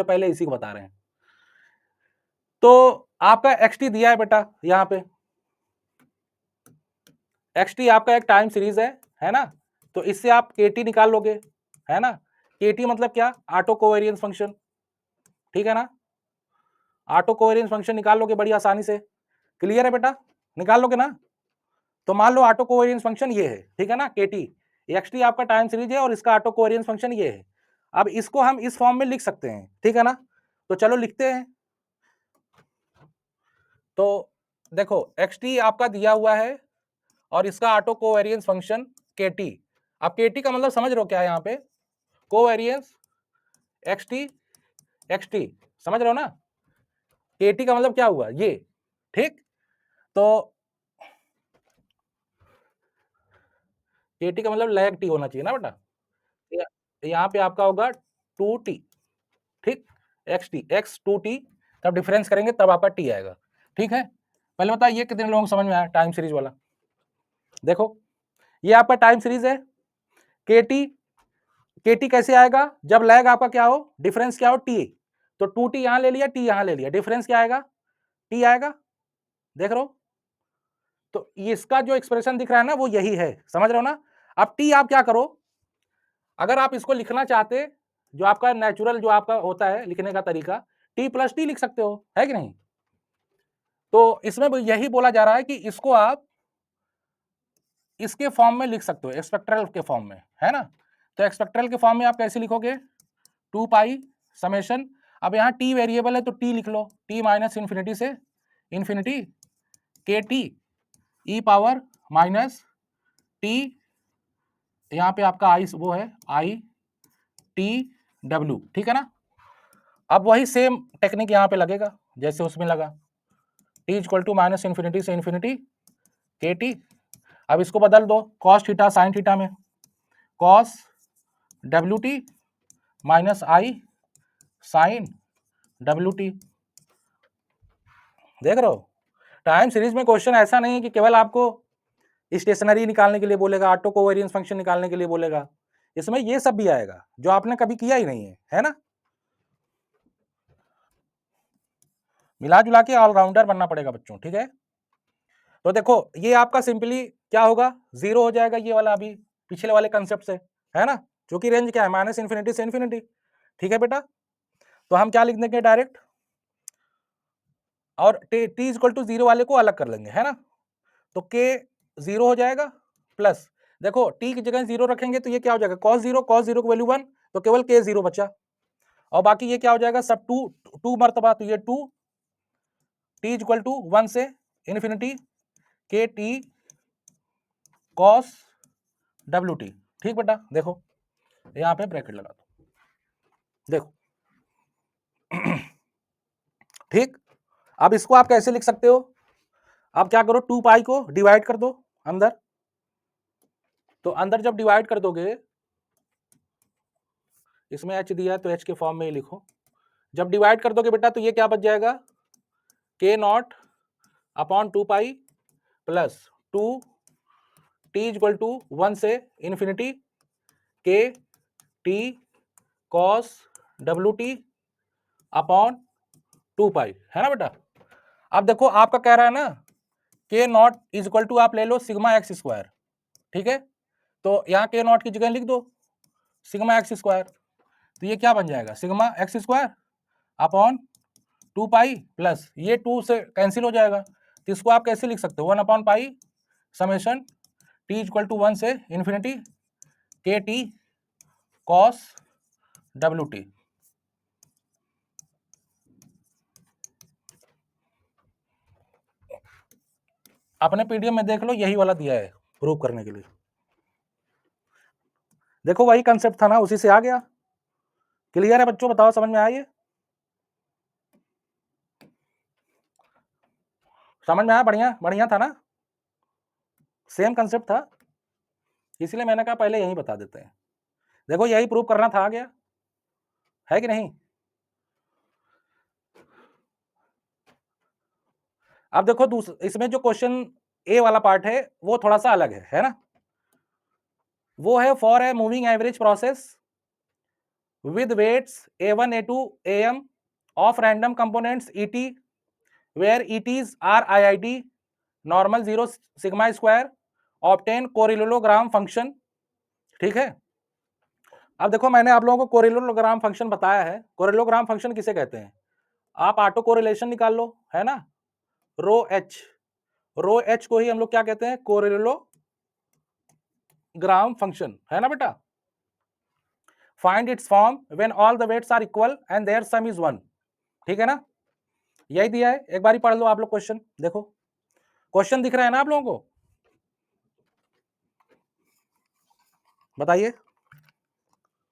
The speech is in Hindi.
पहले इसी को बता रहे हैं। तो आपका xt दिया है बेटा यहाँ पे, xt आपका एक टाइम सीरीज है ना, तो इससे आप kt निकाल लोगे, है ना। kt मतलब क्या, ऑटो कोवेरियंस फंक्शन, ठीक है ना, ऑटो कोवेरियंस फंक्शन निकाल लोगे बड़ी आसानी से, क्लियर है बेटा, निकाल लोगे ना। तो मान लो ऑटो कोवेरियंस फंक्शन ये है, ठीक है ना, kt, xt आपका टाइम सीरीज है और इसका ऑटो कोवेरियंस फंक्शन ये है। अब इसको हम इस फॉर्म में लिख सकते हैं, ठीक है ना, तो चलो लिखते हैं। तो देखो xt आपका दिया हुआ है और इसका ऑटो कोवेरियंस फंक्शन kt। अब kt का मतलब समझ रहे हो क्या है यहाँ पे, कोवेरियंस xt xt, समझ रहे हो ना, kt का मतलब क्या हुआ ये, ठीक। तो kt का मतलब लैग t होना चाहिए ना बेटा, यहाँ पे आपका होगा 2t, ठीक, xt x 2t, तब डिफरेंस करेंगे तब आपका t आएगा, ठीक है। पहले बताइए ये कितने लोगों को समझ में आया टाइम सीरीज वाला। देखो ये आपका टाइम सीरीज है, kt, kt कैसे आएगा, जब लैग आपका क्या हो, डिफरेंस क्या हो t, तो 2t यहां ले लिया, t यहां ले लिया, डिफरेंस क्या आएगा, t आएगा, देख रहे हो। तो इसका जो एक्सप्रेशन दिख रहा है ना वो यही है, समझ रहे हो ना। अब t आप क्या करो, अगर आप इसको लिखना चाहते, जो आपका नेचुरल जो आपका होता है लिखने का तरीका, t प्लस टी लिख सकते हो, है कि नहीं। तो इसमें यही बोला जा रहा है कि इसको आप इसके फॉर्म में लिख सकते हो, एक्सपेक्ट्रल के फॉर्म में, है ना। तो एक्सपेक्ट्रल के फॉर्म में आप कैसे लिखोगे, 2 पाई समेशन, अब यहाँ t वेरिएबल है तो t लिख लो, t माइनस इन्फिनिटी से इन्फिनिटी के T E power minus T, यहाँ पे आपका आई वो है आई टी डब्ल्यू, ठीक है ना। अब वही सेम टेक्निक यहाँ पे लगेगा जैसे उसमें लगा, T equal to minus infinity से इन्फिनिटी के टी। अब इसको बदल दो कॉस थीटा साइन थीटा में, cos W T minus I sine W T, देख रहे हो। टाइम सीरीज में क्वेश्चन ऐसा नहीं है कि केवल आपको स्टेशनरी निकालने के लिए बोलेगा, ऑटो कोवेरियंस फंक्शन निकालने के लिए बोलेगा, इसमें ये सब भी आएगा जो आपने कभी किया ही नहीं है ना। मिला जुला के ऑलराउंडर बनना पड़ेगा बच्चों, ठीक है। तो देखो ये आपका सिंपली क्या होगा, जीरो हो जाएगा ये वाला अभी पिछले वाले कंसेप्ट से, है ना, जो कि रेंज क्या है माइनस इन्फिनिटी से इन्फिनिटी, ठीक है बेटा। तो हम क्या लिख देंगे डायरेक्ट, और टी इक्वल टू जीरो वाले को अलग कर लेंगे, है ना। तो के जीरो हो जाएगा प्लस, देखो टी की जगह जीरो रखेंगे तो ये क्या हो जाएगा, कॉस जीरो की वैल्यू 1, तो केवल के जीरो बचा, और बाकी ये क्या हो जाएगा सब टू टू मरतबा, तो ये 2 टी इक्वल टू 1 से इन्फिनिटी के टी कॉस डब्ल्यू टी, ठीक बेटा। देखो यहाँ पे ब्रैकेट लगा दो, देखो ठीक। अब इसको आप कैसे लिख सकते हो, अब क्या करो 2 पाई को डिवाइड कर दो अंदर, तो अंदर जब डिवाइड कर दोगे, इसमें h दिया है तो h के फॉर्म में ही लिखो, जब डिवाइड कर दोगे बेटा तो ये क्या बच जाएगा, के naught upon 2 pi plus 2 T equal to 1 से इन्फिनिटी के T cos W T upon 2 pi, है ना बेटा। अब देखो आपका कह रहा है ना के नॉट इज इक्वल टू आप ले लो सिग्मा एक्स स्क्वायर, ठीक है, तो यहाँ के नॉट की जगह लिख दो सिग्मा एक्स स्क्वायर, तो ये क्या बन जाएगा sigma x square upon 2 pi plus ये 2 से कैंसिल हो जाएगा, तो इसको आप कैसे लिख सकते हो 1 upon pi summation T equal to 1 से इन्फिनिटी के टी कॉस डब्ल्यू टी। अपने पीडीएफ में देख लो यही वाला दिया है प्रूव करने के लिए, देखो वही कंसेप्ट था ना उसी से आ गया, क्लियर है बच्चों, बताओ समझ में आया ये, समझ में आया, बढ़िया बढ़िया था ना, सेम कंसेप्ट था, इसलिए मैंने कहा पहले यही बता देते हैं। देखो यही प्रूव करना था, आ गया, है कि नहीं। अब देखो इसमें जो क्वेश्चन ए वाला पार्ट है वो थोड़ा सा अलग है ना, वो है for a moving average process with weights A1, A2, AM of random components ET, where ETs are IIT, normal 0 sigma square, obtain कोरिलोग्राम function. ठीक है, अब देखो मैंने आप लोगों को कोरिलोग्राम फंक्शन बताया है। कोरिलोग्राम फंक्शन किसे कहते हैं? आप ऑटो कोरिलेशन निकाल लो, है ना, रो एच को ही हम लोग क्या कहते हैं? कोरिलोग्राम फंक्शन, है ना बेटा। Find its form when all the weights are equal and their sum is 1। ठीक है ना, यही दिया है, एक बार ही पढ़ लो आप लोग क्वेश्चन। देखो क्वेश्चन दिख रहा है ना आप लोगों को, बताइए।